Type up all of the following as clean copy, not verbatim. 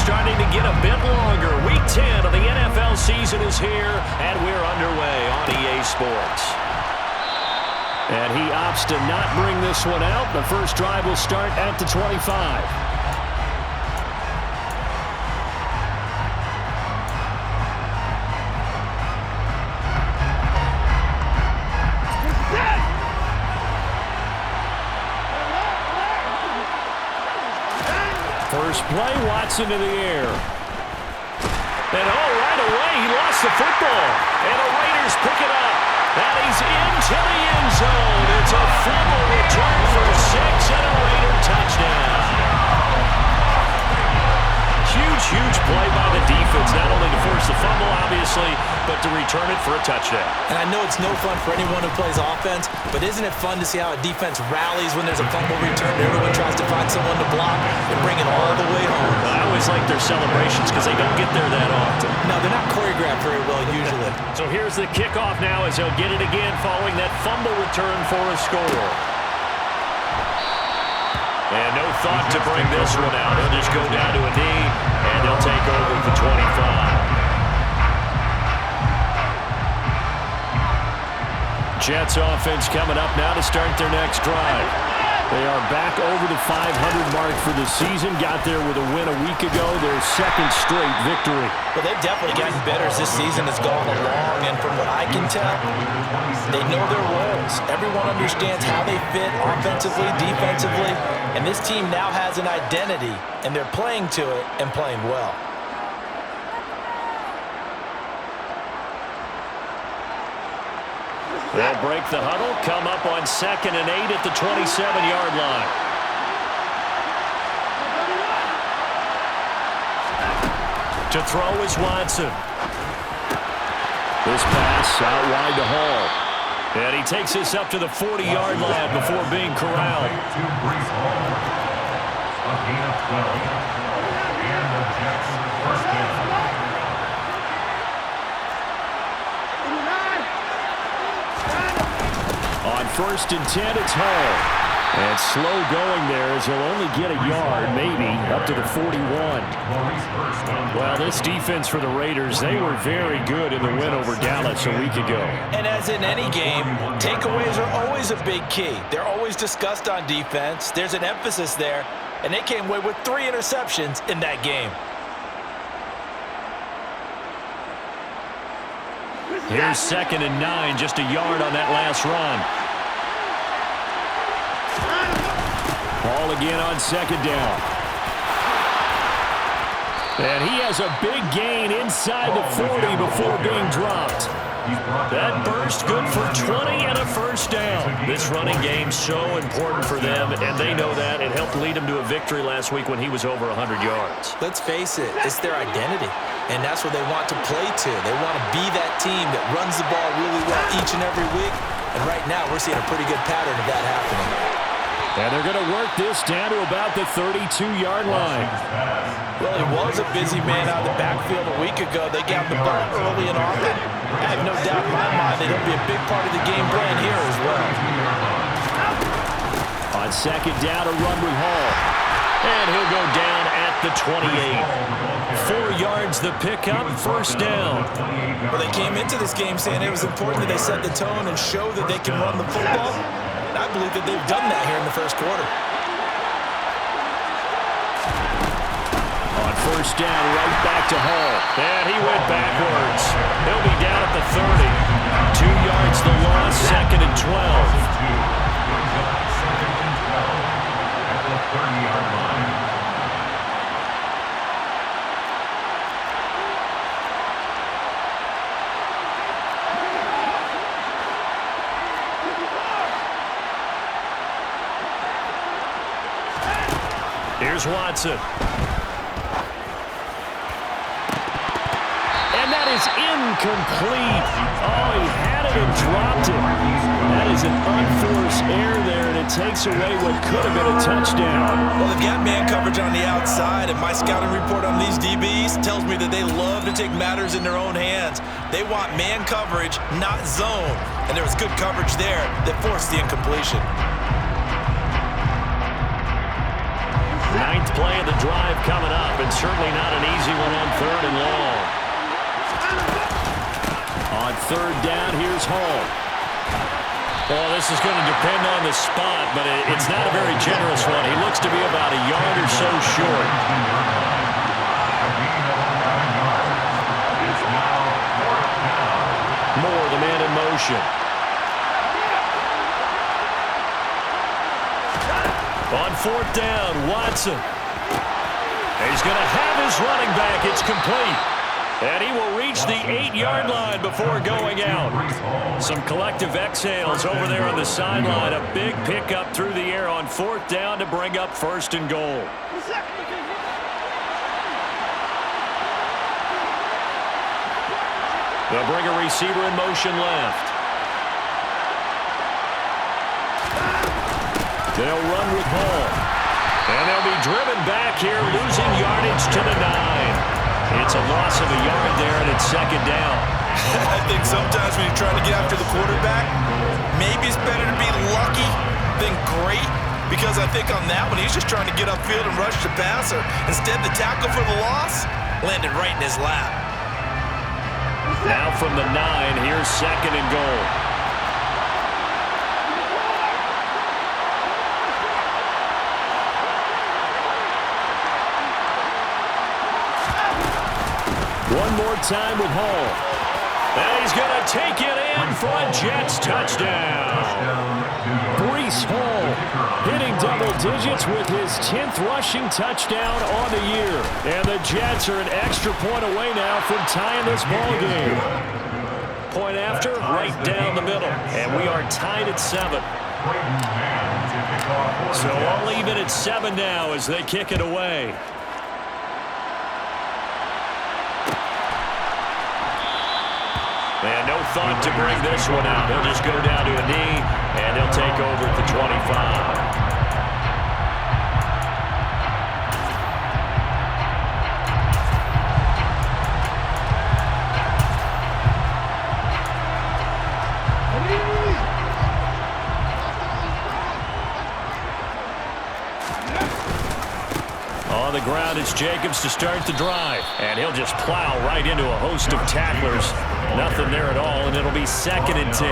starting to get a bit longer. Week 10 of the NFL season is here, and we're underway on EA Sports. And he opts to not bring this one out. The first drive will start at the 25. First play, Watson in the air. And right away, he lost the football. And the Raiders pick it up. And he's into the end zone. It's a fumble return for 6 and a Raider touchdown. Huge play by the defense, not only to force the fumble, obviously, but to return it for a touchdown. And I know it's no fun for anyone who plays offense, but isn't it fun to see how a defense rallies when there's a fumble return? Everyone tries to find someone to block and bring it all the way home. I always like their celebrations because they don't get there that often. No, they're not choreographed very well usually. So here's the kickoff now as he'll get it again following that fumble return for a score. And no thought to bring this one out. He'll just go down to a knee, and he'll take over the 25. Jets offense coming up now to start their next drive. They are back over the 500 mark for the season. Got there with a win a week ago, their second straight victory. Well, they've definitely gotten better as this season has gone along, and from what I can tell, they know their roles. Everyone understands how they fit offensively, defensively, and this team now has an identity, and they're playing to it and playing well. They'll break the huddle, come up on 2nd and 8 at the 27-yard line. To throw is Watson. This pass out wide to Hall. And he takes this up to the 40-yard line before being corralled. On 1st and 10, it's Hall. And slow going there as he'll only get a yard, maybe, up to the 41. Well, this defense for the Raiders, they were very good in the win over Dallas a week ago. And as in any game, takeaways are always a big key. They're always discussed on defense. There's an emphasis there, and they came away with 3 interceptions in that game. Here's 2nd and 9, just a yard on that last run. Ball again on 2nd down. And he has a big gain inside the 40 before being dropped. That burst good for 20 and a first down. This running game so important for them, and they know that. It helped lead them to a victory last week when he was over 100 yards. Let's face it, it's their identity, and that's what they want to play to. They want to be that team that runs the ball really well each and every week, and right now we're seeing a pretty good pattern of that happening. And they're going to work this down to about the 32-yard line. Well, he was a busy man out of the backfield a week ago. They got the ball early and often. I have no doubt in my mind that he'll be a big part of the game plan here as well. On 2nd down, a run with Hall. And he'll go down at the 28. 4 yards the pickup, first down. Well, they came into this game saying it was important that they set the tone and show that they can run the football. I believe that they've done that here in the first quarter. On 1st down, right back to Hall. And he went backwards. He'll be down at the 30. 2 yards the loss, 2nd and 12. At the 30-yard line. Here's Watson. And that is incomplete. Oh, he had it and dropped it. That is an unforced error there, and it takes away what could have been a touchdown. Well, they've got man coverage on the outside, and my scouting report on these DBs tells me that they love to take matters in their own hands. They want man coverage, not zone. And there was good coverage there that forced the incompletion. Ninth play of the drive coming up, and certainly not an easy one on 3rd and long. On 3rd down, here's Hall. Well, this is going to depend on the spot, but it's not a very generous one. He looks to be about a yard or so short. Moore, the man in motion. On 4th down, Watson. He's going to have his running back. It's complete. And he will reach the 8-yard line before going out. Some collective exhales over there on the sideline. A big pickup through the air on 4th down to bring up 1st and goal. They'll bring a receiver in motion left. They'll run with Hall. And they'll be driven back here, losing yardage to the 9. It's a loss of a yard there, and it's 2nd down. I think sometimes when you're trying to get after the quarterback, maybe it's better to be lucky than great, because I think on that one, he's just trying to get upfield and rush the passer. Instead, the tackle for the loss landed right in his lap. Now from the 9, here's 2nd and goal. One more time with Hall. And he's going to take it in for a Jets touchdown. Breece Hall hitting double digits with his 10th rushing touchdown on the year. And the Jets are an extra point away now from tying this ball game. Point after, right down the middle. And we are tied at 7. So I'll leave it at 7 now as they kick it away. And no thought to bring this one out. He'll just go down to a knee, and he'll take over at the 25. On the ground, it's Jacobs to start the drive. And he'll just plow right into a host of tacklers. Nothing there at all, and it'll be 2nd and 10.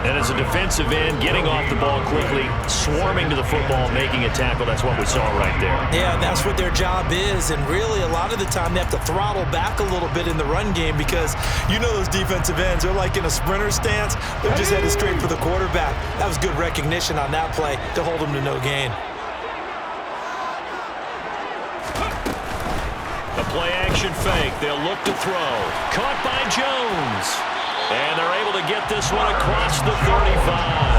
And as a defensive end, getting off the ball quickly, swarming to the football, making a tackle, that's what we saw right there. Yeah, that's what their job is, and really a lot of the time they have to throttle back a little bit in the run game because you know those defensive ends, they're like in a sprinter stance. They're just headed straight for the quarterback. That was good recognition on that play to hold them to no gain. A play-action fake. They'll look to throw. Caught by Jones. And they're able to get this one across the 35.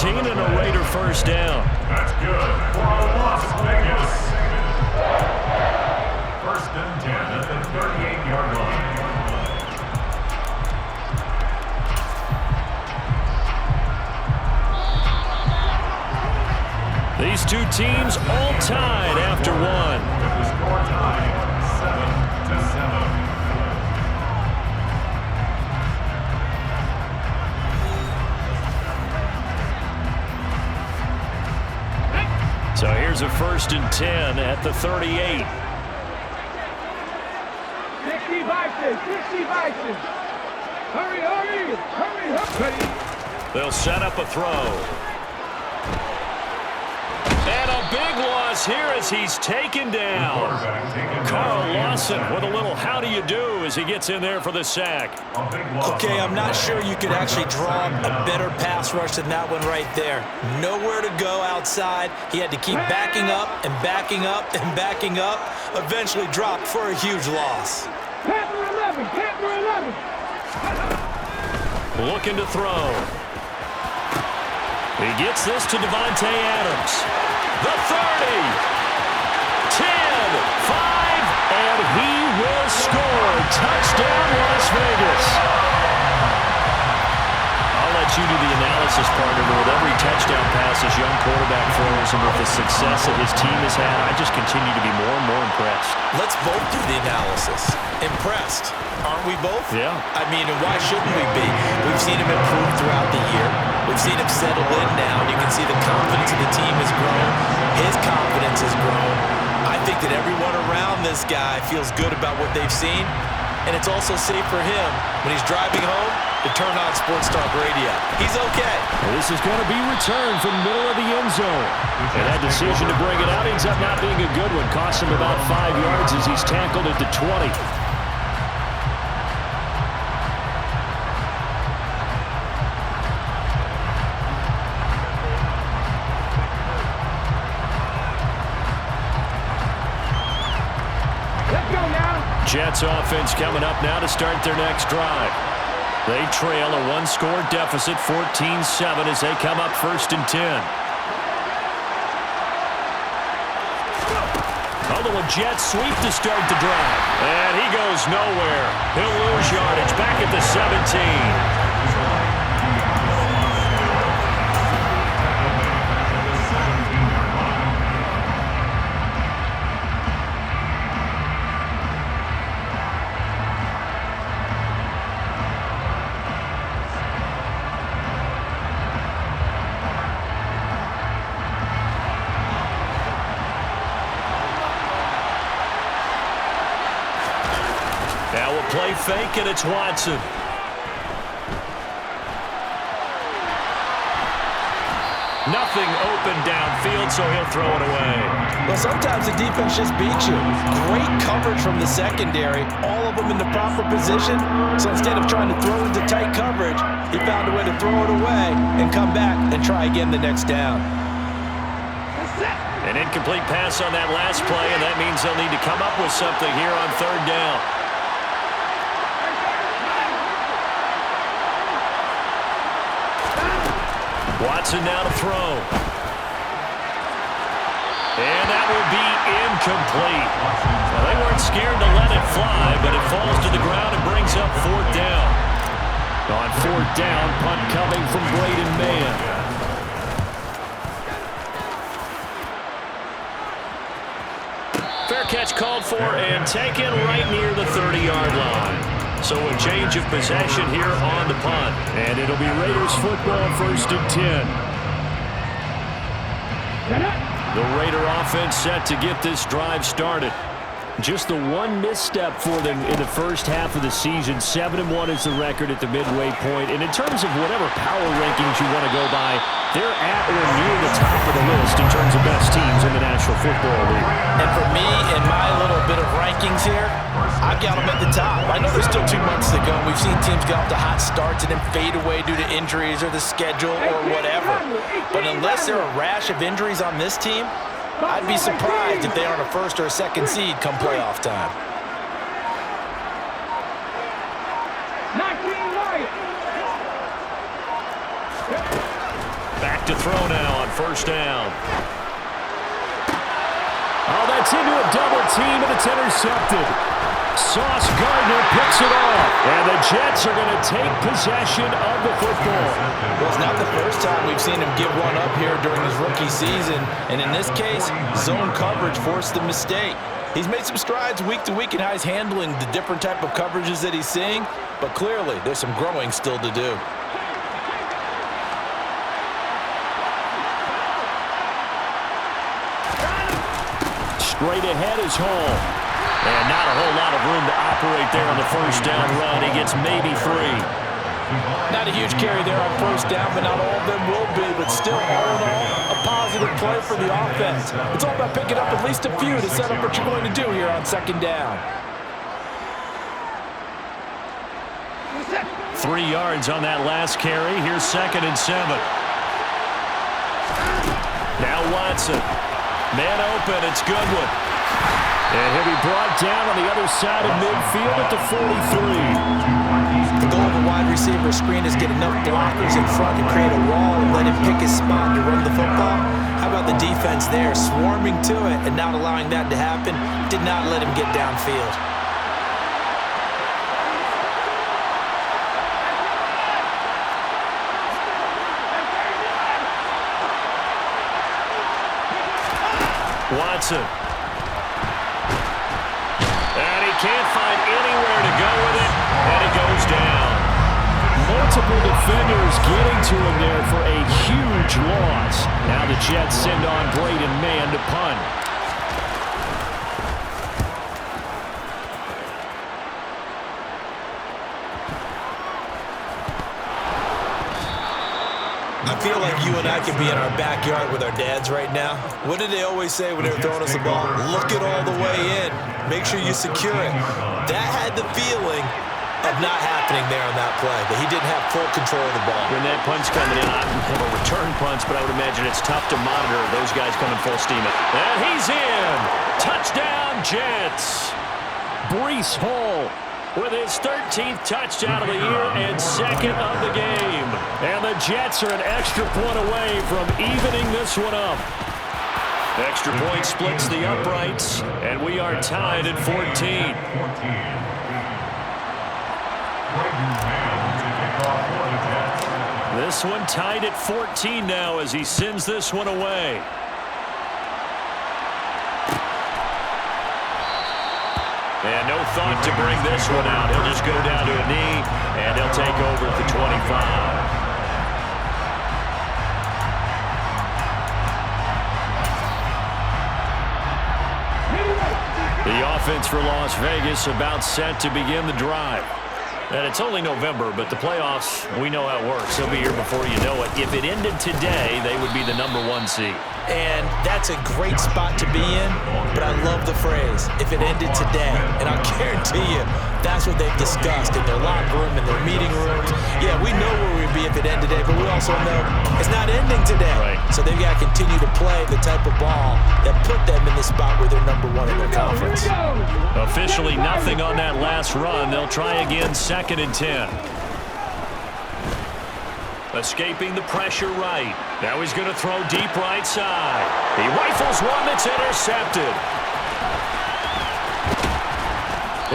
And a Raider first down. That's good for Las Vegas. 1st and 10 at the 38-yard line. These two teams all tied after one. The score tied 7-7. So here's a 1st and 10 at the 38. 60 Vikings. Hurry. They'll set up a throw. And a big loss here as he's taken down. Carl Lawson with a little how do you do as he gets in there for the sack. Okay, I'm not sure you could actually draw a better pass rush than that one right there. Nowhere to go outside. He had to keep backing up and backing up and backing up. Eventually dropped for a huge loss. Panther 11. looking to throw. He gets this to Devontae Adams. The 30. 10, 5, and he will score. Touchdown, Las Vegas. I'll let you do the analysis, partner, but with every touchdown pass this young quarterback throws and with the success that his team has had, I just continue to be more and more impressed. Let's both do the analysis. Impressed. Aren't we both? Yeah. I mean, and why shouldn't we be? We've seen him improve throughout the year. We've seen him settle in now. You can see the confidence of the team has grown. His confidence has grown. I think that everyone around this guy feels good about what they've seen, and it's also safe for him when he's driving home to turn on Sports Talk Radio. He's okay. This is going to be returned from the middle of the end zone. And that decision to bring it out ends up not being a good one. Costs him about 5 yards as he's tackled at the 20. Jets offense coming up now to start their next drive. They trail a one-score deficit, 14-7, as they come up 1st and 10. Although a jet sweep to start the drive. And he goes nowhere. He'll lose yardage back at the 17. Now we'll play fake, and it's Watson. Nothing open downfield, so he'll throw it away. Well, sometimes the defense just beats you. Great coverage from the secondary, all of them in the proper position. So instead of trying to throw into tight coverage, he found a way to throw it away and come back and try again the next down. An incomplete pass on that last play, and that means they'll need to come up with something here on 3rd down. Watson now to throw. And that will be incomplete. Well, they weren't scared to let it fly, but it falls to the ground and brings up 4th down. On 4th down, punt coming from Braden Mann. Fair catch called for and taken right near the 30-yard line. So a change of possession here on the punt. And it'll be Raiders football, 1st and 10. The Raider offense set to get this drive started. Just the one misstep for them in the first half of the season. 7-1 is the record at the midway point. And in terms of whatever power rankings you want to go by, they're at or near the top of the list in terms of best teams in the National Football League. And for me, in my little bit of rankings here, I've got them at the top. I know there's still 2 months to go. We've seen teams get off to hot starts and then fade away due to injuries or the schedule or whatever. But unless there are a rash of injuries on this team, I'd be surprised if they aren't a 1st or a 2nd seed come playoff time. Back to throw now on 1st down. Oh, that's into a double team, and it's intercepted. Sauce Gardner picks it off, and the Jets are going to take possession of the football. Well, it's not the first time we've seen him give one up here during his rookie season, and in this case, zone coverage forced the mistake. He's made some strides week to week in how he's handling the different type of coverages that he's seeing, but clearly there's some growing still to do. Straight ahead is Hall. And not a whole lot of room to operate there on the 1st down run. He gets maybe 3. Not a huge carry there on 1st down, but not all of them will be. But still, all in all, a positive play for the offense. It's all about picking up at least a few to set up what you're going to do here on 2nd down. 3 yards on that last carry. Here's 2nd and 7. Now Watson. Man open, it's Goodwin. And he'll be brought down on the other side of midfield at the 43. The goal of a wide receiver screen is get enough blockers in front to create a wall and let him pick his spot to run the football. How about the defense there, swarming to it and not allowing that to happen? Did not let him get downfield. Watson. And he can't find anywhere to go with it, and he goes down. Multiple defenders getting to him there for a huge loss. Now the Jets send on Braden Mann to punt. I feel like you and I could be in our backyard with our dads right now. What did they always say when they were throwing us the ball? Look it all the way in. Make sure you secure it. That had the feeling of not happening there on that play, that he didn't have full control of the ball. When that punt's coming in, I have a return punch, but I would imagine it's tough to monitor those guys coming full steam. And he's in. Touchdown, Jets. Breece Hall with his 13th touchdown of the year and second of the game. And the Jets are an extra point away from evening this one up. Extra point splits the uprights, and we are tied at 14. This one tied at 14 now as he sends this one away. And no thought to bring this one out. He'll just go down to a knee, and he'll take over at the 25. The offense for Las Vegas about set to begin the drive. And it's only November, but the playoffs, we know how it works. They'll be here before you know it. If it ended today, they would be the #1 seed. And that's a great spot to be in, but I love the phrase, if it ended today. And I'll guarantee you, that's what they've discussed in their locker room, in their meeting rooms. Yeah, we know where we'd be if it ended today, but we also know it's not ending today. Right. So they've got to continue to play the type of ball that put them in the spot where they're #1 in their conference. Officially nothing on that last run. They'll try again, 2nd and 10. Escaping the pressure right. Now he's going to throw deep right side. He rifles one that's intercepted.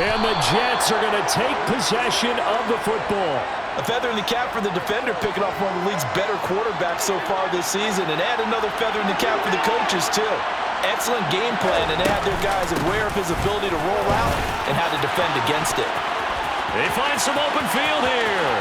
And the Jets are going to take possession of the football. A feather in the cap for the defender, picking off one of the league's better quarterbacks so far this season, and add another feather in the cap for the coaches, too. Excellent game plan, and they have their guys aware of his ability to roll out and how to defend against it. They find some open field here.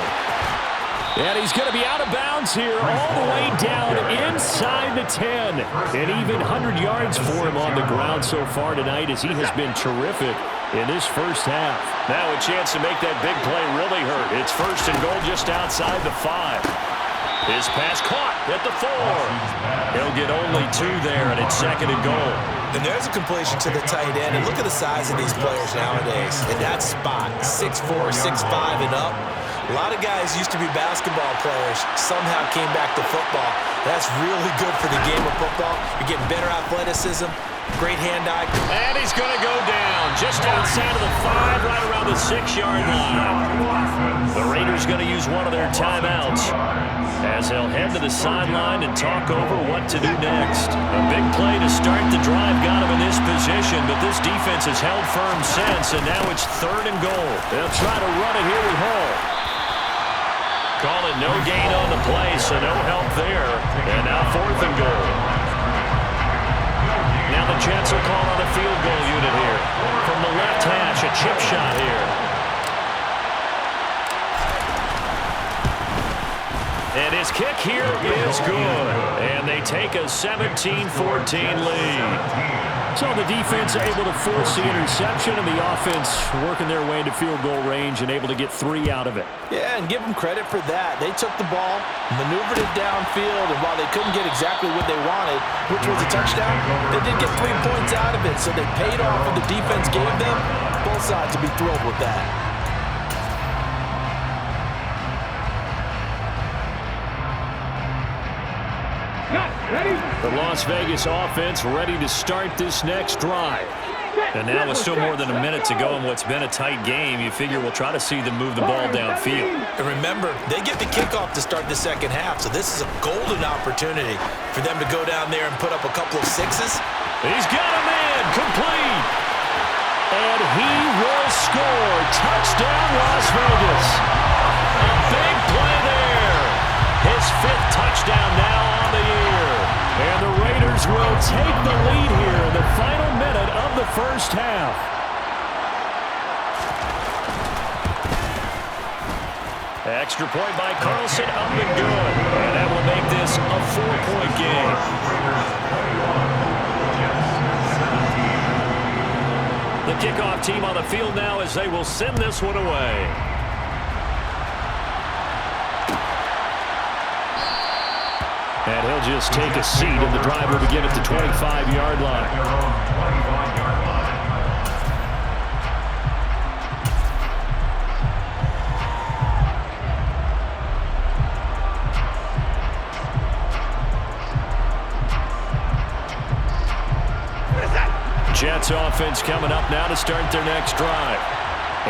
And he's going to be out of bounds here all the way down inside the 10. And even 100 yards for him on the ground so far tonight as he has been terrific in this first half. Now a chance to make that big play really hurt. It's 1st and goal just outside the 5. His pass caught at the 4. He'll get only 2 there, and it's 2nd and goal. And there's a completion to the tight end. And look at the size of these players nowadays. In that spot, 6'4", 6'5", and up. A lot of guys used to be basketball players, somehow came back to football. That's really good for the game of football. You're getting better athleticism, great hand-eye. And he's going to go down just outside of the 5, right around the 6-yard line. The Raiders going to use one of their timeouts as they'll head to the sideline and talk over what to do next. A big play to start the drive got him in this position, but this defense has held firm since, and now it's 3rd and goal. They'll try to run it here with Hall. Call it no gain on the play, so no help there. And now 4th and goal. Now the Jets are calling on the field goal unit here. From the left hash, a chip shot here. And his kick here is good. And they take a 17-14 lead. So the defense able to force the interception, and the offense working their way into field goal range and able to get 3 out of it. Yeah, and give them credit for that. They took the ball, maneuvered it downfield, and while they couldn't get exactly what they wanted, which was a touchdown, they did get 3 points out of it, so they paid off what the defense gave them. Both sides will be thrilled with that. Ready? The Las Vegas offense ready to start this next drive. And now with still more than a minute to go in what's been a tight game, you figure we'll try to see them move the ball downfield. And remember, they get the kickoff to start the second half, so this is a golden opportunity for them to go down there and put up a couple of sixes. He's got a man, complete. And he will score. Touchdown, Las Vegas. A big play there. His 5th touchdown now on the year. And the Raiders will take the lead here in the final minute of the first half. Extra point by Carlson, up and good. And that will make this a 4-point game. The kickoff team on the field now as they will send this one away. And he'll just take a seat, and the drive will begin at the 25-yard line. Jets offense coming up now to start their next drive.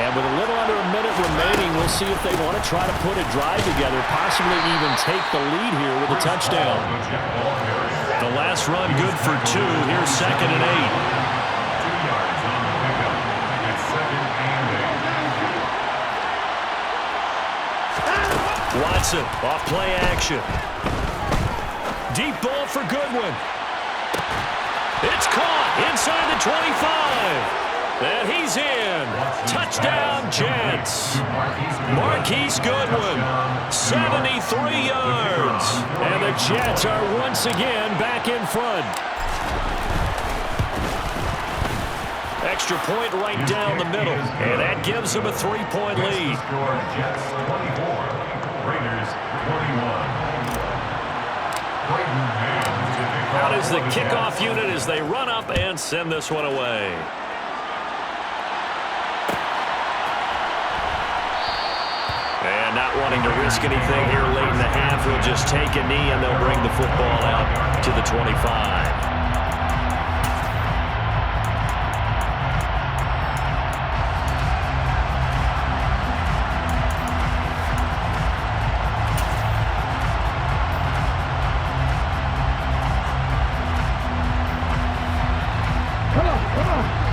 And with a little under a minute remaining, we'll see if they want to try to put a drive together, possibly even take the lead here with a touchdown. The last run good for 2. Here's 2nd and 8. 2 yards on the pickup. It's 2nd and 8. Watson off play action. Deep ball for Goodwin. It's caught inside the 25. And he's in. Touchdown, Jets. Marquise Goodwin, 73 yards. And the Jets are once again back in front. Extra point right down the middle. And that gives them a 3-point lead. Jets 24, Raiders 21. Out is the kickoff unit as they run up and send this one away. And not wanting to risk anything here late in the half, he'll just take a knee and they'll bring the football out to the 25.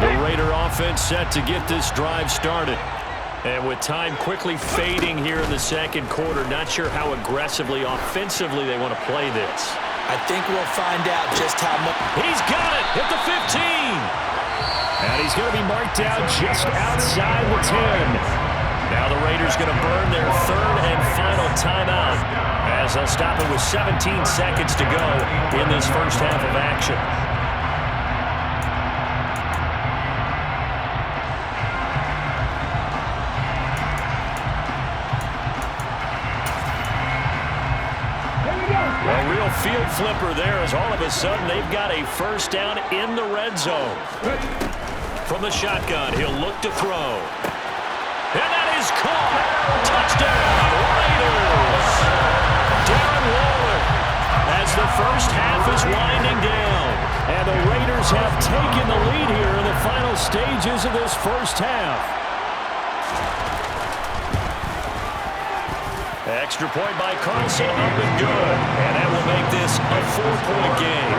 The Raider offense set to get this drive started. And with time quickly fading here in the second quarter, not sure how aggressively, offensively they want to play this. I think we'll find out just how much. He's got it at the 15. And he's going to be marked down just outside the 10. Now the Raiders going to burn their 3rd and final timeout as they'll stop it with 17 seconds to go in this first half of action. A real field flipper there as all of a sudden they've got a first down in the red zone. From the shotgun, he'll look to throw. And that is caught. Touchdown, Raiders. Darren Waller as the first half is winding down. And the Raiders have taken the lead here in the final stages of this first half. Extra point by Carlson, up and good. And that will make this a 4-point game.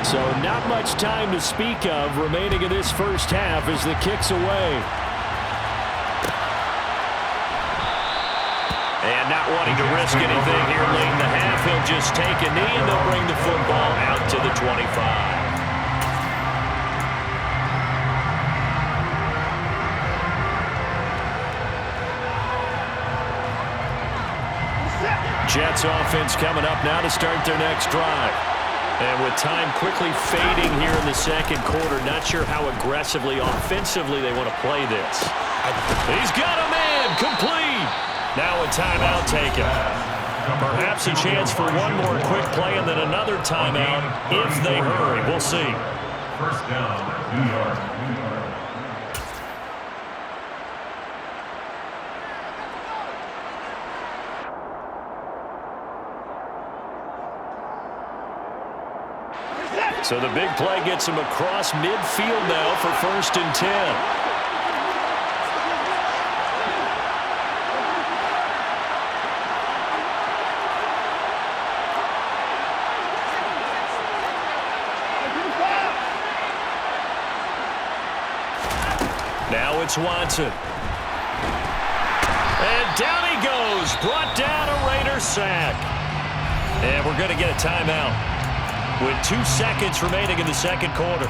So not much time to speak of remaining in this first half as the kick's away. And not wanting to risk anything here late in the half, he'll just take a knee and they'll bring the football out to the 25. Jets offense coming up now to start their next drive. And with time quickly fading here in the second quarter, not sure how aggressively, offensively they want to play this. He's got a man, complete. Now a timeout taken. Perhaps a chance for one more quick play and then another timeout if they hurry. We'll see. First down, New York. So the big play gets him across midfield now for 1st and 10. Now it's Watson. And down he goes. Brought down, a Raider sack. And we're going to get a timeout with 2 seconds remaining in the second quarter.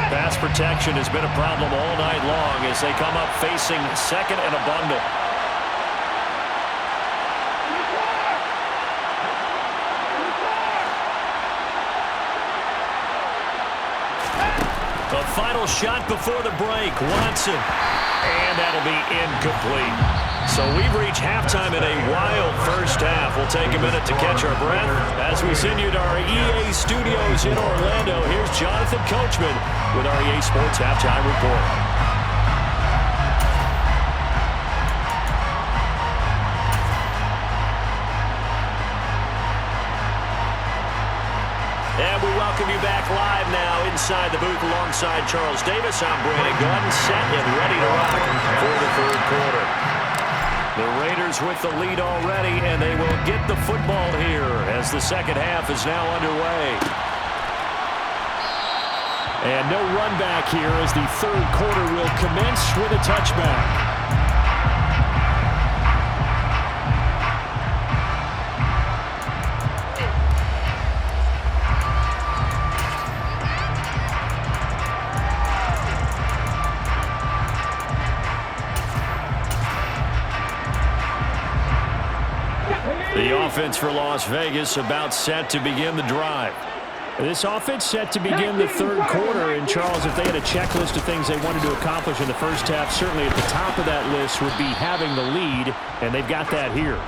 Pass protection has been a problem all night long as they come up facing 2nd and a bundle. The final shot before the break, Watson. And that'll be incomplete. So we've reached halftime in a wild first half. We'll take a minute to catch our breath as we send you to our EA studios in Orlando. Here's Jonathan Coachman with our EA Sports Halftime Report. And we welcome you back live now inside the booth alongside Charles Davis. I'm Brandon Gordon, set and ready to rock for the third quarter. The Raiders with the lead already, and they will get the football here as the second half is now underway. And no run back here as the third quarter will commence with a touchback. The offense for Las Vegas about set to begin the drive. This offense set to begin the third quarter. And, Charles, if they had a checklist of things they wanted to accomplish in the first half, certainly at the top of that list would be having the lead, and they've got that here.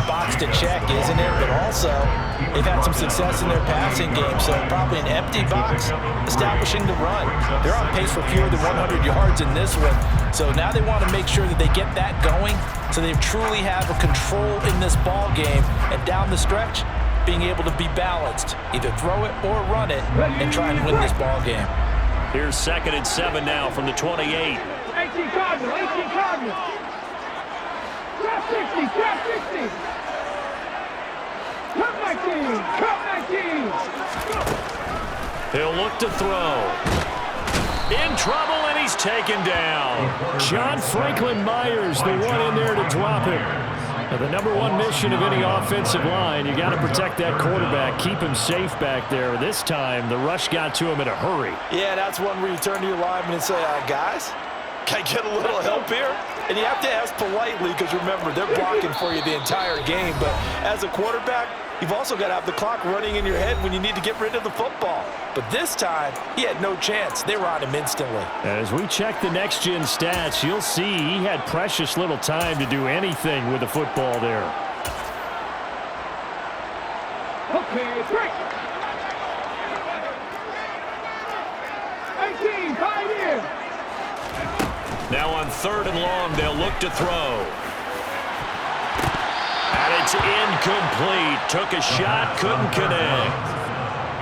Box to check, isn't it? But also, they've had some success in their passing game, so probably an empty box establishing the run. They're on pace for fewer than 100 yards in this one, so now they want to make sure that they get that going so they truly have a control in this ball game, and down the stretch, being able to be balanced, either throw it or run it, and try and win this ball game. Here's 2nd and 7 now from the 28. 18 Cardinals, 18 Cardinals. Trap 60, trap 60. Cut 19, cut 19. He'll look to throw. In trouble, and he's taken down. John Franklin Myers, the one in there to drop him. Now, the number one mission of any offensive line, you got to protect that quarterback, keep him safe back there. This time, the rush got to him in a hurry. Yeah, that's one where you turn to your lineman and say, guys, can I get a little help here? And you have to ask politely because, remember, they're blocking for you the entire game. But as a quarterback, you've also got to have the clock running in your head when you need to get rid of the football. But this time, he had no chance. They were on him instantly. As we check the next-gen stats, you'll see he had precious little time to do anything with the football there. Okay, break. 18, Pioneer. Now on 3rd and long, they'll look to throw. And it's incomplete. Took a shot, couldn't connect.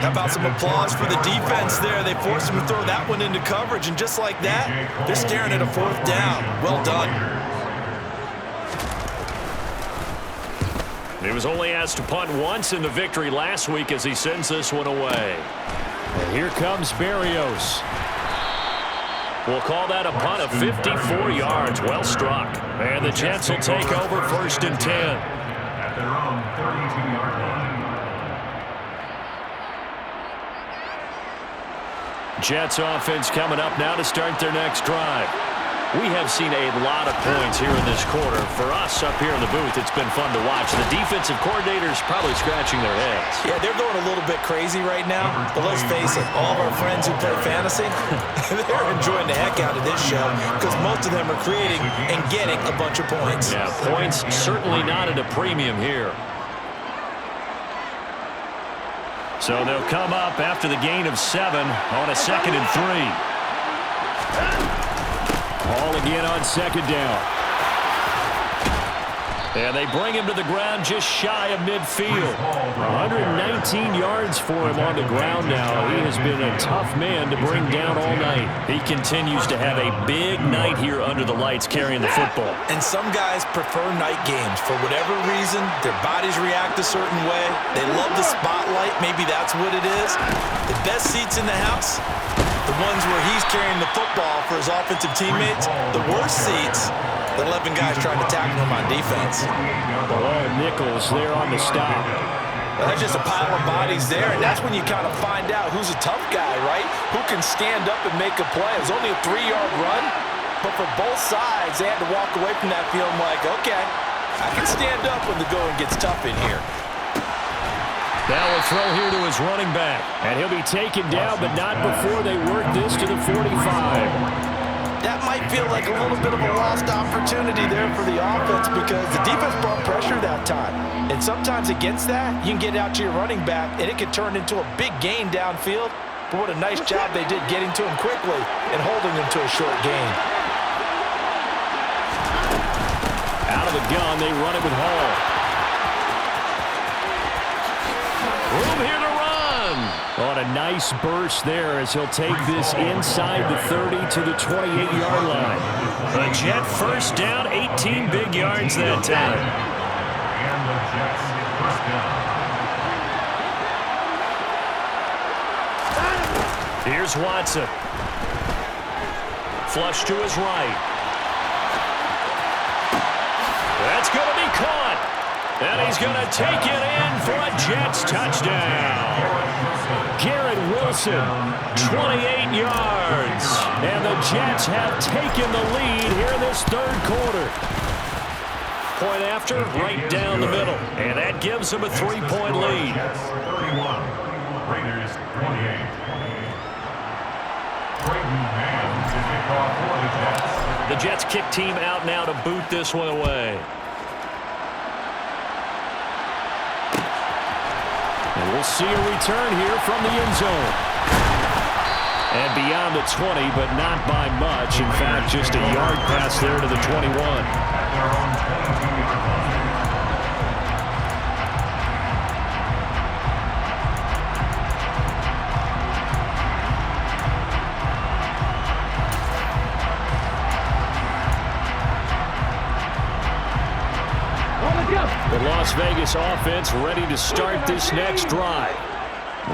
How about some applause for the defense there? They forced him to throw that one into coverage, and just like that, they're staring at a 4th down. Well done. He was only asked to punt once in the victory last week as he sends this one away. And here comes Berrios. We'll call that a punt of 54 yards. Well struck. And the Jets will take over 1st and 10. At their own 32-yard line. Jets offense coming up now to start their next drive. We have seen a lot of points here in this quarter. For us up here in the booth, it's been fun to watch. The defensive coordinators probably scratching their heads. Yeah, they're going a little bit crazy right now. But let's face it, all of our friends who play fantasy, they're enjoying the heck out of this show because most of them are creating and getting a bunch of points. Yeah, points certainly not at a premium here. So they'll come up after the gain of 7 on a 2nd and 3. Ball again on 2nd down. And they bring him to the ground just shy of midfield. 119 yards for him on the ground now. He has been a tough man to bring down all night. He continues to have a big night here under the lights carrying the football. And some guys prefer night games. For whatever reason, their bodies react a certain way. They love the spotlight. Maybe that's what it is. The best seats in the house, the ones where he's carrying the football for his offensive teammates. The worst seats, the 11 guys trying to tackle him on defense. Oh, Nichols there on the stop. Well, that's just a pile of bodies there, and that's when you kind of find out who's a tough guy, right? Who can stand up and make a play. It was only a 3-yard run, but for both sides, they had to walk away from that feeling like, okay, I can stand up when the going gets tough in here. Now a throw here to his running back. And he'll be taken down, but not before they work this to the 45. That might feel like a little bit of a lost opportunity there for the offense because the defense brought pressure that time. And sometimes against that, you can get out to your running back, and it can turn into a big gain downfield. But what a nice job they did getting to him quickly and holding him to a short gain. Out of the gun, they run it with Hall. Room here to run. On a nice burst there as he'll take this inside the 30 to the 28-yard line. The Jet 1st down, 18 big yards that time. And the Jets 1st down. Here's Watson. Flush to his right. That's going to be caught. And he's going to take it in for a Jets touchdown. Garrett Wilson, 28 yards. And the Jets have taken the lead here in this 3rd quarter. Point after, right down the middle. And that gives them a 3-point lead. Jets 31, Raiders 28. Braden Mann is a call for the Jets. The Jets kick team out now to boot this one away. And we'll see a return here from the end zone. And beyond the 20, but not by much. In fact, just a yard pass there to the 21. At their own 22-yard line. The Las Vegas offense ready to start this next drive.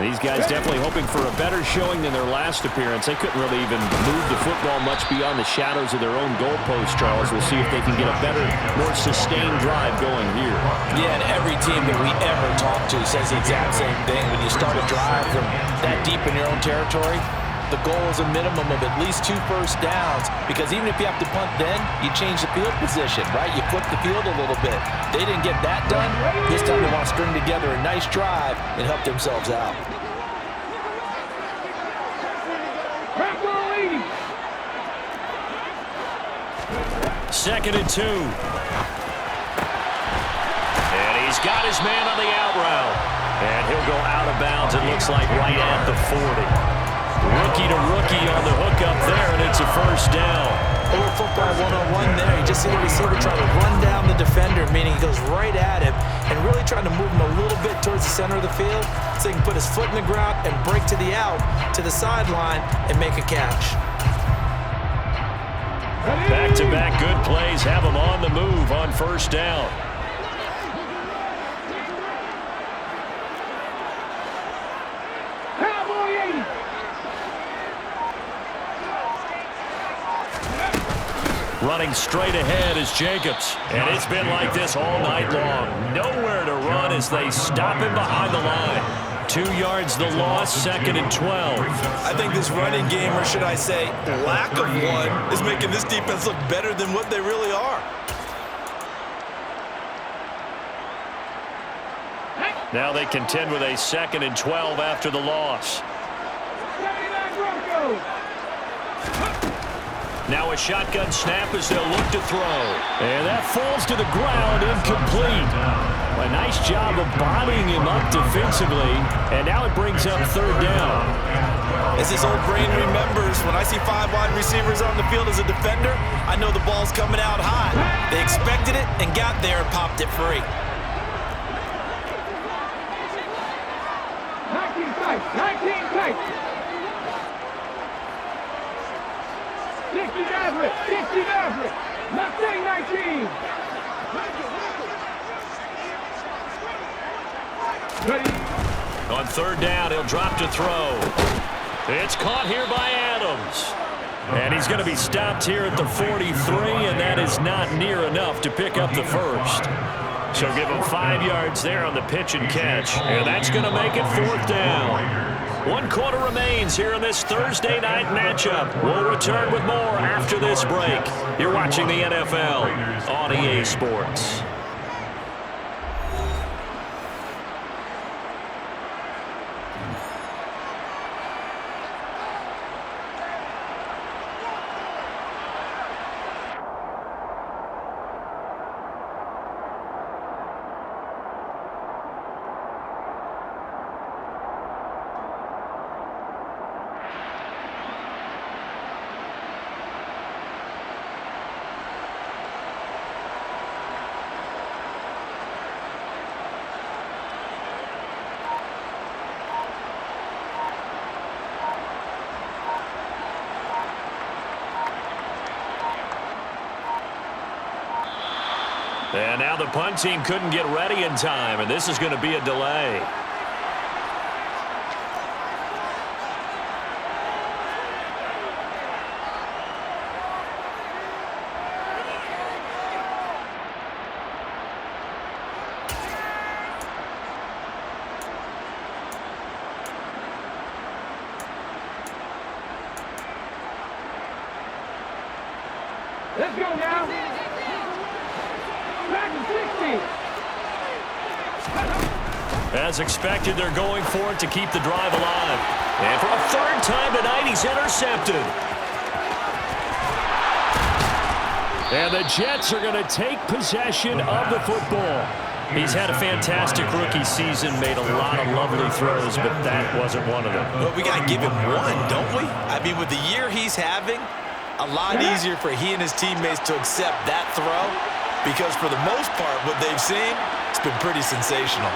These guys definitely hoping for a better showing than their last appearance. They couldn't really even move the football much beyond the shadows of their own goalpost, Charles. We'll see if they can get a better, more sustained drive going here. Yeah, and every team that we ever talk to says the exact same thing. When you start a drive from that deep in your own territory, the goal is a minimum of at least 2 first downs, because even if you have to punt then, you change the field position, right? You flip the field a little bit. They didn't get that done. This time they want to string together a nice drive and help themselves out. Second and 2. And he's got his man on the out route. And he'll go out of bounds, it looks like, right at the 40. Rookie to rookie on the hook up there, and it's a 1st down. A little football one-on-one there. You just see the receiver trying to run down the defender, meaning he goes right at him and really trying to move him a little bit towards the center of the field so he can put his foot in the ground and break to the out, to the sideline, and make a catch. Back-to-back good plays have him on the move on first down. Running straight ahead is Jacobs. And it's been like this all night long. Nowhere to run as they stop him behind the line. 2 yards the loss, 2nd and 12. I think this running game, or should I say lack of one, is making this defense look better than what they really are. Now they contend with a 2nd and 12 after the loss. Now a shotgun snap as they'll look to throw. And that falls to the ground, incomplete. A nice job of bodying him up defensively. And now it brings up 3rd down. As his old brain remembers, when I see 5 wide receivers on the field as a defender, I know the ball's coming out high. They expected it and got there and popped it free. 19 tight, 19 tight. 60 average, 60 average. Mustang 19. Ready. On 3rd down, he'll drop to throw. It's caught here by Adams. And he's going to be stopped here at the 43, and that is not near enough to pick up the first. So give him 5 yards there on the pitch and catch. And that's going to make it 4th down. 1 quarter remains here in this Thursday night matchup. We'll return with more after this break. You're watching the NFL on EA Sports. And now the punt team couldn't get ready in time, and this is going to be a delay. Let's go now. As expected, they're going for it to keep the drive alive. And for a 3rd time tonight, he's intercepted. And the Jets are going to take possession of the football. He's had a fantastic rookie season, made a lot of lovely throws, but that wasn't one of them. Well, we got to give him one, don't we? I mean, with the year he's having, a lot easier for he and his teammates to accept that throw, because for the most part, what they've seen, it's been pretty sensational.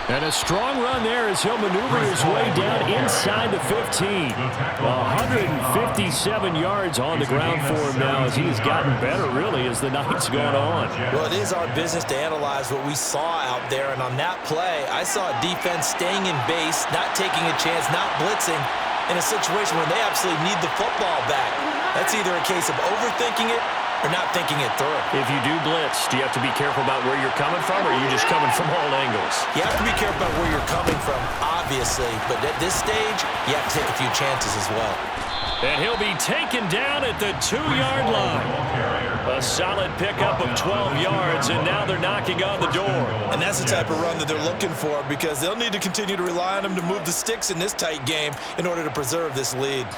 And a strong run there as he'll maneuver his way down inside the 15. 157 yards on the ground for him now as he's gotten better, really, as the night's gone on. Well, it is our business to analyze what we saw out there, and on that play, I saw a defense staying in base, not taking a chance, not blitzing, in a situation where they absolutely need the football back. That's either a case of overthinking it or not thinking it through. If you do blitz, do you have to be careful about where you're coming from, or are you just coming from all angles? You have to be careful about where you're coming from, obviously, but at this stage, you have to take a few chances as well. And he'll be taken down at the 2-yard line. A solid pickup of 12 yards, and now they're knocking on the door. And that's the type of run that they're looking for, because they'll need to continue to rely on him to move the sticks in this tight game in order to preserve this lead.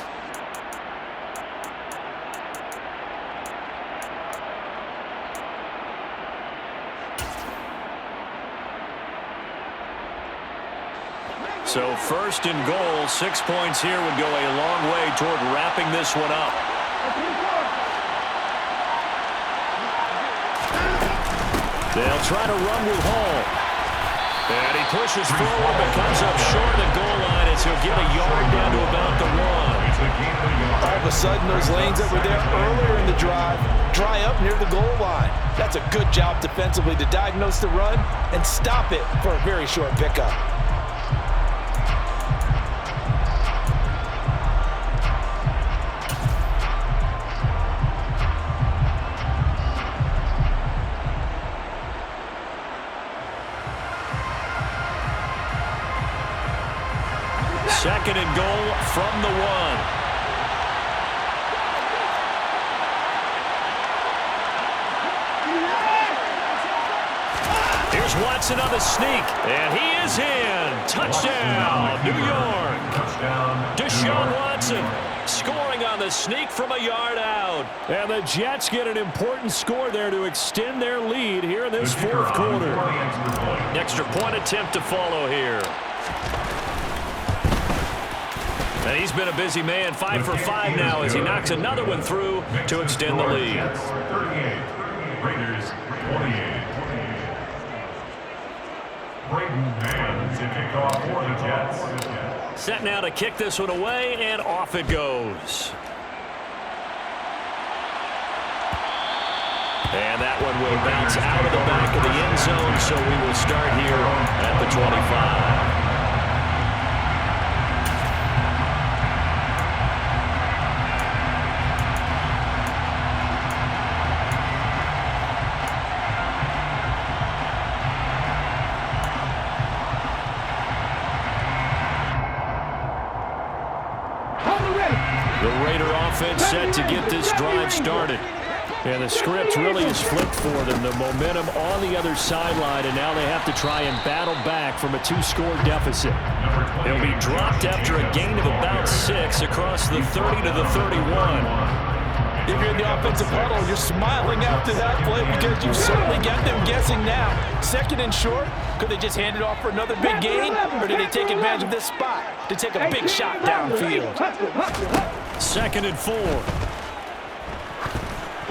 So first and goal, 6 points here would go a long way toward wrapping this one up. They'll try to run with Hall. And he pushes forward but comes up short of the goal line as he'll get a yard down to about the 1. All of a sudden, those lanes that were there earlier in the drive dry up near the goal line. That's a good job defensively to diagnose the run and stop it for a very short pickup. Second and goal from the 1. Here's Watson on the sneak, and he is in. Touchdown, New York. Deshaun Watson scoring on the sneak from a yard out. And the Jets get an important score there to extend their lead here in this fourth quarter. Extra point attempt to follow here. And he's been a busy man, 5 for 5 now as he knocks another one through to extend the lead. 38, Raiders 28. Braden Mann to kick off for the Jets. Set now to kick this one away, and off it goes. And that one will bounce out of the back of the end zone, so we will start here at the 25. The Raider offense set to get this drive started. And the script really is flipped for them. The momentum on the other sideline, and now they have to try and battle back from a 2-score deficit. They'll be dropped after a gain of about 6 across the 30 to the 31. If you're in the offensive huddle, you're smiling after that play because you've certainly got them guessing now. Second and short, could they just hand it off for another big gain, or do they take advantage of this spot to take a big shot downfield? Second and 4.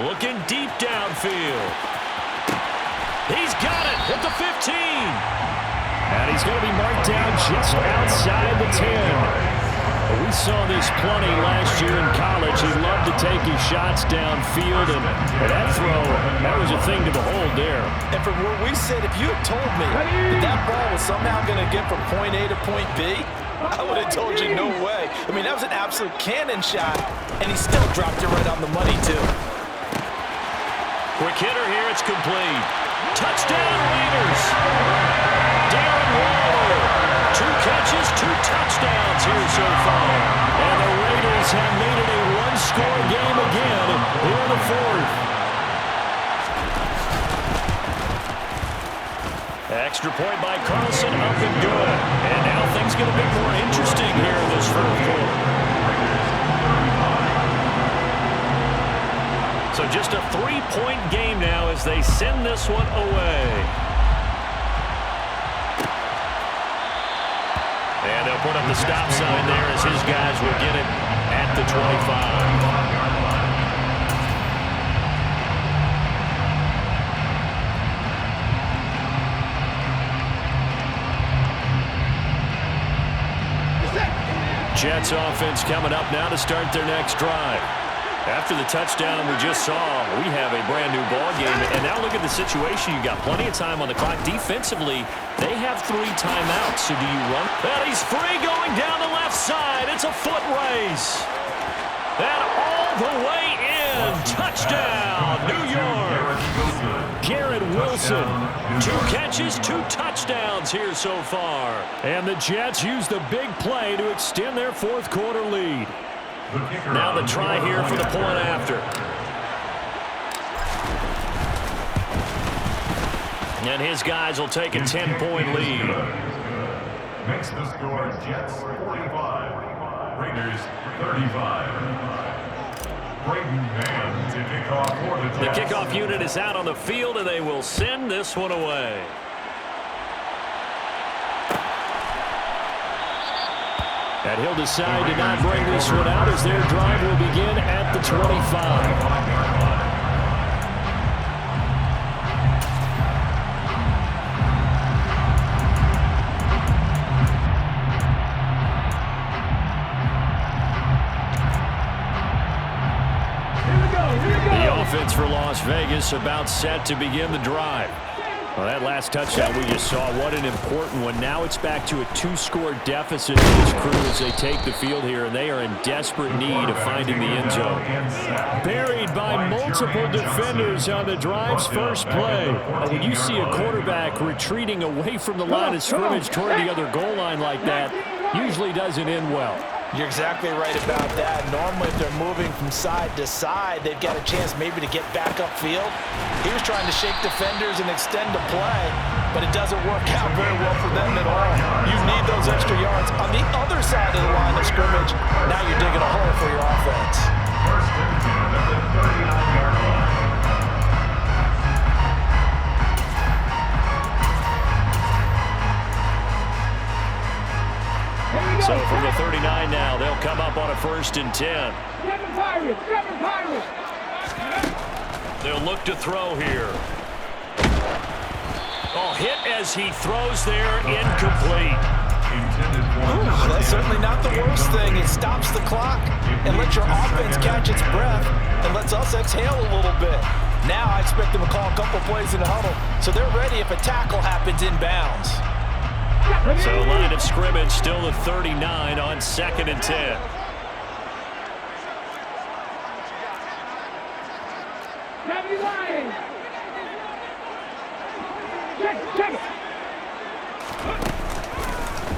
Looking deep downfield. He's got it at the 15. And he's going to be marked down just outside the 10. We saw this plenty last year in college. He loved to take his shots downfield, and that throw, that was a thing to behold there. And from where we said, if you had told me that ball was somehow going to get from point A to point B, I would have told you no way. I mean, that was an absolute cannon shot, and he still dropped it right on the money, too. Quick hitter here, it's complete. Touchdown, Raiders. Darren Waller. 2 catches, 2 touchdowns here so far. And the Raiders have made it a 1-score game again here in the fourth. Extra point by Carlson, up and good. And now things get a bit more interesting here in this fourth quarter. So just a 3-point game now as they send this one away. And they'll put up the stop sign there as his guys will get it at the 25. Jets offense coming up now to start their next drive. After the touchdown we just saw, we have a brand new ball game. And now look at the situation. You've got plenty of time on the clock. Defensively, they have 3 timeouts. So do you run? And he's free going down the left side. It's a foot race. And all the way in. Touchdown, New York. Garrett Wilson. 2 catches, 2 touchdowns here so far. And the Jets use the big play to extend their fourth quarter lead. Now the try here for the point after. And his guys will take a 10-point lead. Makes the score Jets 45, Raiders 35. Braden Mann to kick off for the Jets. The kickoff unit is out on the field, and they will send this one away. And he'll decide to not bring this one out as their drive will begin at the 25. Offense for Las Vegas about set to begin the drive. Well, that last touchdown we just saw, what an important one. Now it's back to a 2-score deficit for this crew as they take the field here, and they are in desperate need of finding the end zone. Buried by multiple defenders on the drive's first play. When you see a quarterback retreating away from the line of scrimmage toward the other goal line like that, usually doesn't end well. You're exactly right about that. Normally, if they're moving from side to side, they've got a chance maybe to get back upfield. He was trying to shake defenders and extend the play, but it doesn't work out very well for them at all. You need those extra yards on the other side of the line of scrimmage. Now you're digging a hole for your offense. First and 10 at the 39-yard line. So from the 39 now, they'll come up on a 1st and 10. They'll look to throw here. Oh, hit as he throws there, incomplete. Ooh, that's certainly not the worst thing. It stops the clock and lets your offense catch its breath and lets us exhale a little bit. Now I expect them to call a couple plays in the huddle, so they're ready if a tackle happens inbounds. So line of scrimmage still at 39 on 2nd and 10.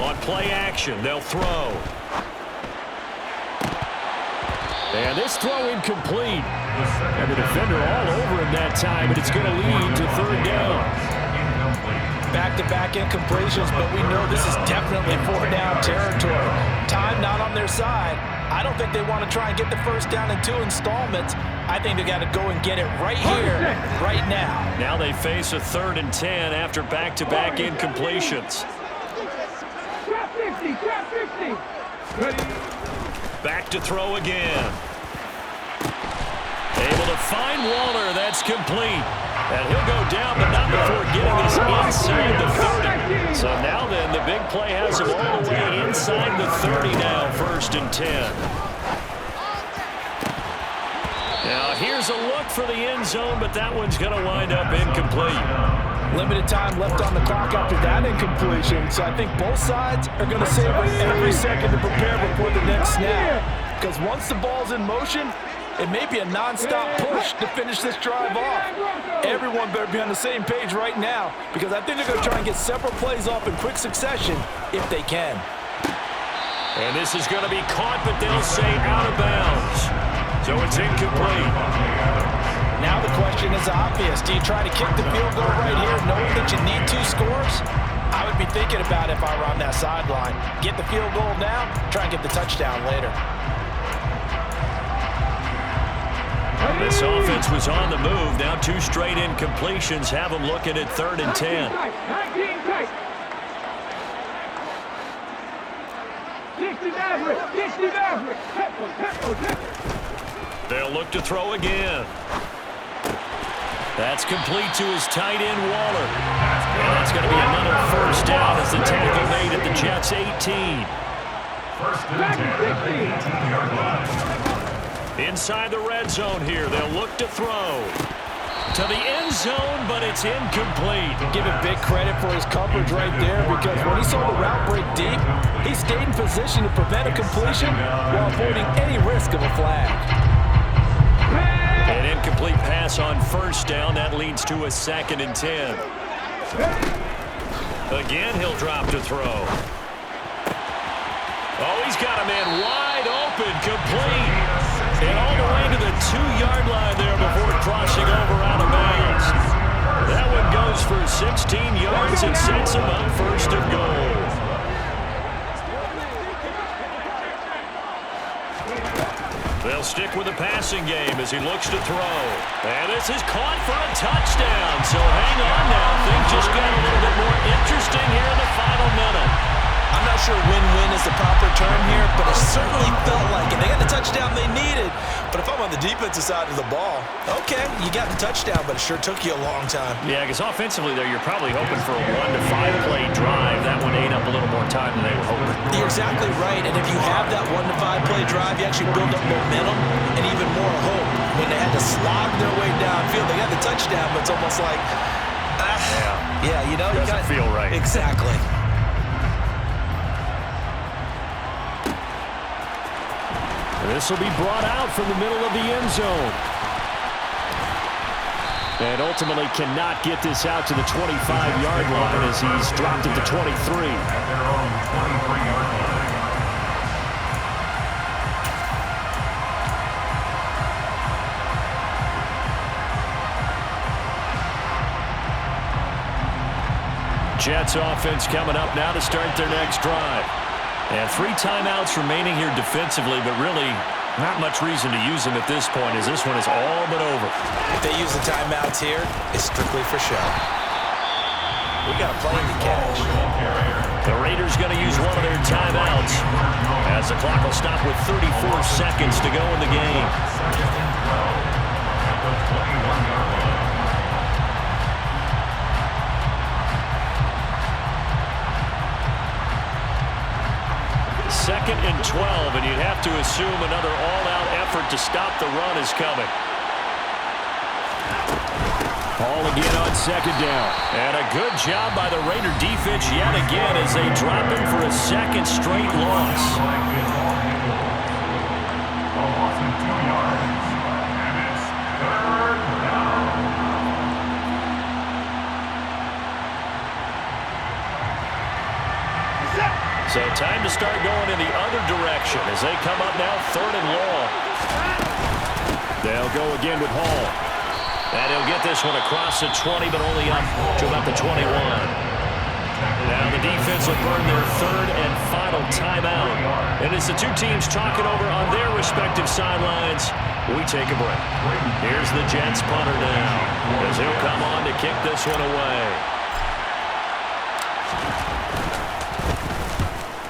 On play action, they'll throw. And this throw incomplete. And the defender all over him that time, but it's going to lead to 3rd down. Back-to-back incompletions, but we know this is definitely 4th-down territory. Time not on their side. I don't think they want to try and get the 1st down in 2 installments. I think they got to go and get it right here, right now. Now they face a 3rd and 10 after back-to-back incompletions. Back to throw again. Able to find Waller. That's complete. And he'll go down, but not before getting this inside the 30. So now then, the big play has him all the way inside the 30 now, 1st and 10. Now here's a look for the end zone, but that one's going to wind up incomplete. Limited time left on the clock after that incompletion, so I think both sides are going to savor every second to prepare before the next snap. Because once the ball's in motion, it may be a non-stop push to finish this drive off. Everyone better be on the same page right now, because I think they're going to try and get several plays off in quick succession if they can. And this is going to be caught, but they'll say out of bounds. So it's incomplete. Now the question is obvious. Do you try to kick the field goal right here knowing that you need 2 scores? I would be thinking about it if I were on that sideline. Get the field goal now, try and get the touchdown later. This offense was on the move. Now 2 straight incompletions have them looking at 3rd and 10. They'll look to throw again. That's complete to his tight end, Waller. And that's going to be another 1st down as the tackle made at the Jets' 18. 1st and 10 at the 18-yard line. Inside the red zone here, they'll look to throw. To the end zone, but it's incomplete. Give him big credit for his coverage right there, because when he saw the route break deep, he stayed in position to prevent a completion while avoiding any risk of a flag. An incomplete pass on 1st down. That leads to a 2nd and 10. Again, he'll drop to throw. Oh, he's got a man wide open, complete. And all the way to the 2-yard line there before crossing over out of bounds. That one goes for 16 yards and sets him up 1st and goal. They'll stick with the passing game as he looks to throw. And this is caught for a touchdown. So hang on now. Things just got a little bit more interesting here in the final minute. I'm not sure win-win is is the proper term here, but it certainly felt like it. They got the touchdown they needed, but if I'm on the defensive side of the ball, okay, you got the touchdown, but it sure took you a long time. Yeah, because offensively there, you're probably hoping for a 1 to 5 play drive. That one ate up a little more time than they were hoping. You're exactly right, and if you have that 1 to 5 play drive, you actually build up momentum and even more hope. When they had to slog their way downfield, they got the touchdown, but it's almost like, yeah, you know, doesn't you gotta feel right. Exactly. This will be brought out from the middle of the end zone. And ultimately cannot get this out to the 25-yard line as he's dropped at the 23. At their own 23-yard line. Jets offense coming up now to start their next drive. And 3 timeouts remaining here defensively, but really not much reason to use them at this point as this one is all but over. If they use the timeouts here, it's strictly for show. We got a plane to catch. The Raiders going to use one of their timeouts as the clock will stop with 34 seconds to go in the game. Second and 12 at the 21-yard line. Second and 12, and you'd have to assume another all-out effort to stop the run is coming. Ball again on second down. And a good job by the Raider defense yet again as they drop him for a second straight loss. A loss of 2 yards. And it's third down. So time to start going in the other direction as they come up now 3rd and long. They'll go again with Hall. And he'll get this one across the 20, but only up to about the 21. Now the defense will burn their 3rd and final timeout. And as the two teams talk it over on their respective sidelines, we take a break. Here's the Jets punter now as he'll come on to kick this one away.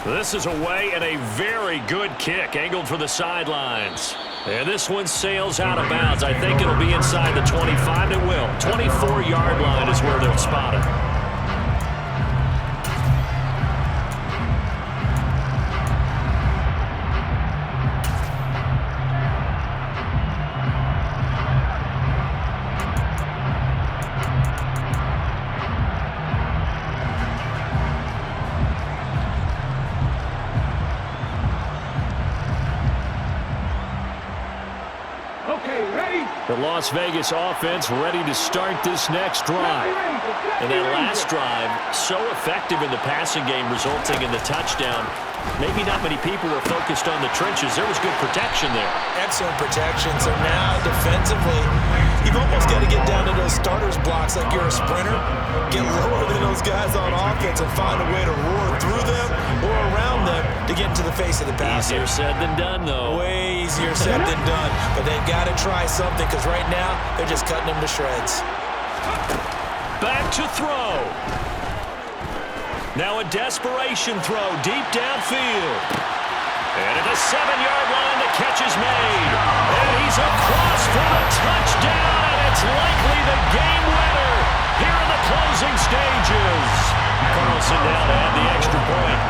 This is away and a very good kick angled for the sidelines. And this one sails out of bounds. I think it'll be inside the 25. It will. 24-yard line is where they'll spot it. The Las Vegas offense ready to start this next drive. And that last drive, so effective in the passing game, resulting in the touchdown. Maybe not many people were focused on the trenches. There was good protection there. Excellent protection. So now, defensively, you've almost got to get down to those starters blocks like you're a sprinter. Get lower than those guys on offense and find a way to roar through them or around them to get into the face of the passer. Easier said than done, though. Way easier said than done. But they've got to try something because right now, they're just cutting them to shreds. Back to throw. Now a desperation throw deep downfield. And at the 7-yard line, the catch is made. And he's across for the touchdown, and it's likely the game winner here in the closing stages. Carlson now to add the extra point.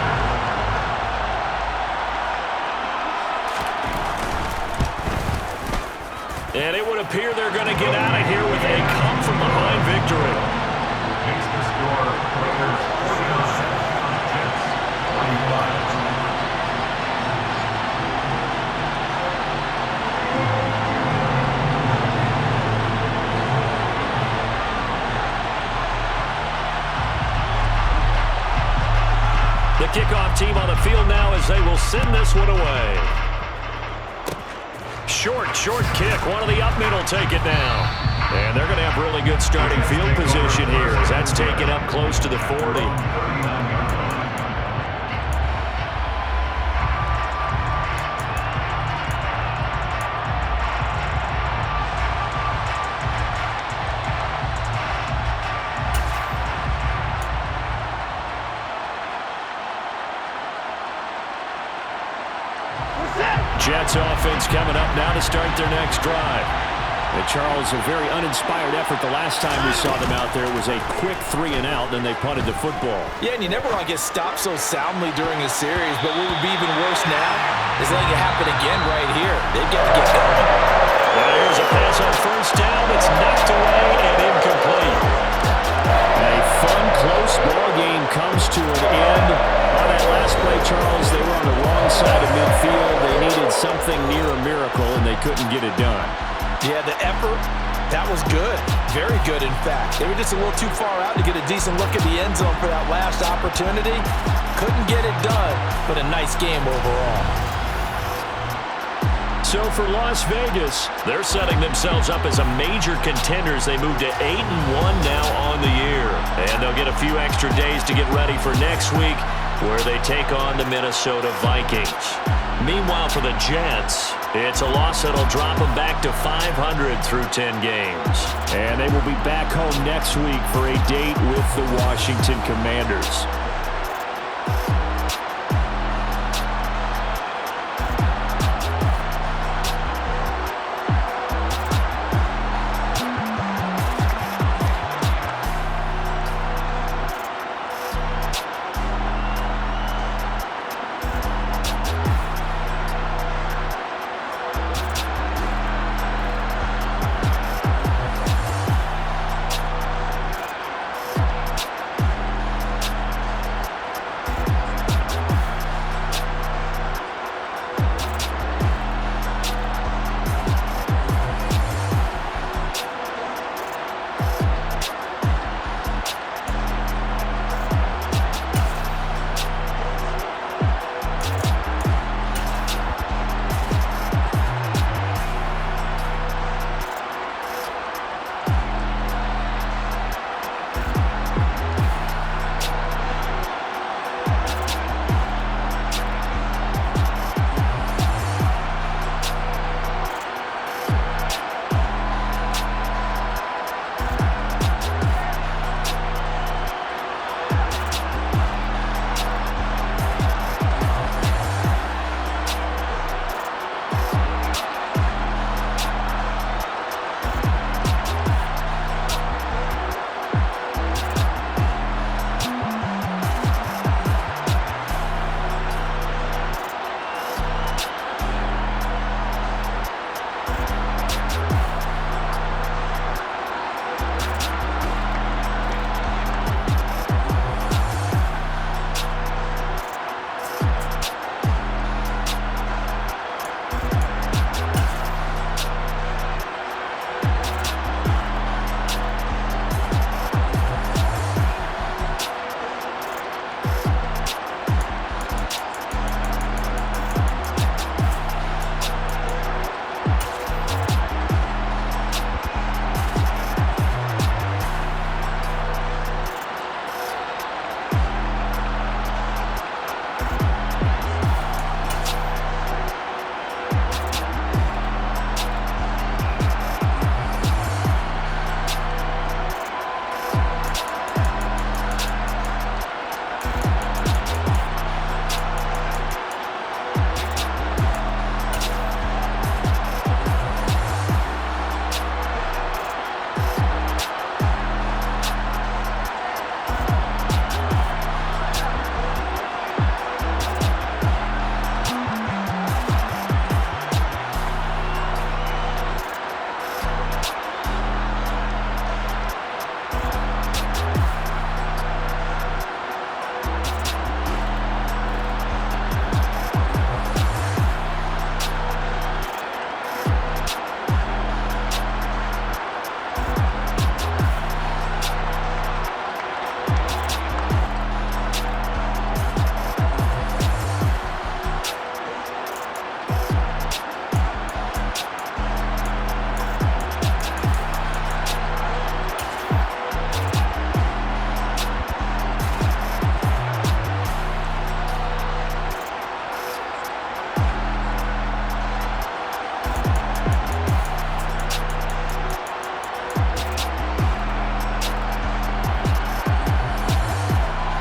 And it would appear they're going to get out of here with a come-from-behind victory. Makes the score Raiders 47, Jets 45. The kickoff team on the field now as they will send this one away. Short kick. One of the up men will take it now. And they're going to have really good starting field position here as that's taken up close to the 40. Jets offense coming up now to start their next drive. And Charles, a very uninspired effort the last time we saw them out there. It was a quick 3 and out, then they punted the football. Yeah, and you never want to get stopped so soundly during a series, but what would be even worse now is letting it happen again right here. They've got to get going. Now here's a pass on first down. It's knocked away and incomplete. A fun, close ball game comes to an end. On that last play, Charles, they were on the wrong side of midfield. They needed something near a miracle, and they couldn't get it done. Yeah, the effort, that was good. Very good, in fact. They were just a little too far out to get a decent look at the end zone for that last opportunity. Couldn't get it done, but a nice game overall. So for Las Vegas, they're setting themselves up as a major contender as they move to 8-1 now on the year. And they'll get a few extra days to get ready for next week, where they take on the Minnesota Vikings. Meanwhile, for the Jets, it's a loss that'll drop them back to 500 through 10 games. And they will be back home next week for a date with the Washington Commanders.